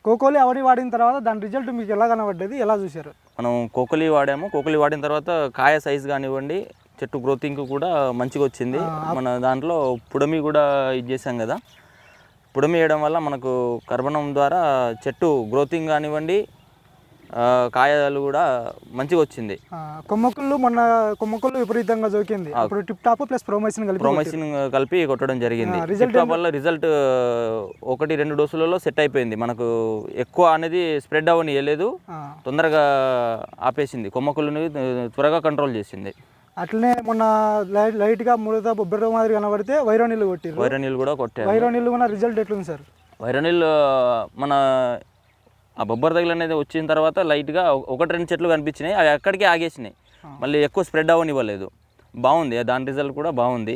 కోకోలి అవడి వాడిన తర్వాత దాని రిజల్ట్ మీకు ఎలా కనబడ్డది, ఎలా చూశారు? మనం కోకోలి వాడాము. కోకోలి వాడిన తర్వాత కాయ సైజు కానివ్వండి, చెట్టు గ్రోతింగ్ కూడా మంచిగా వచ్చింది. మన దాంట్లో పుడమి కూడా ఇది చేసాం కదా, పుడమి వేయడం వల్ల మనకు కర్బనం ద్వారా చెట్టు గ్రోతింగ్ కానివ్వండి, కాయలు కూడా మంచిగా వచ్చింది. కొమ్మకుళ్ళు విపరీతంగా జోకింది. అప్పుడు టిప్ టాప్ ప్లస్ ప్రోమైసిన్ కలిపి కొట్టడం జరిగింది. టిప్ టాప్ వల్ల రిజల్ట్ 1-2 డోసులలో సెట్ అయిపోయింది. మనకు ఎక్కువ అనేది స్ప్రెడ్ అవ్వనియలేదు, తొందరగా ఆపేసింది, కొమ్మకుళ్ళని త్వరగా కంట్రోల్ చేసింది. అట్లనే మొన్న లైట్గా ముడత బొబ్బెర మాదిరి కనబడితే వైరోనిల్ కొట్టారు. వైరోనిల్ కూడా కొట్టారు. వైరోనిల్ కూడా రిజల్ట్ ఎట్లుంది సార్? వైరోనిల్ మన ఆ బొబ్బర తగిలి అనేది వచ్చిన తర్వాత లైట్గా 1-2 చెట్లు కనిపించినాయి, అవి అక్కడికే ఆగేసినాయి, మళ్ళీ ఎక్కువ స్ప్రెడ్ అవ్వనివ్వలేదు. బాగుంది, దాని రిజల్ట్ కూడా బాగుంది.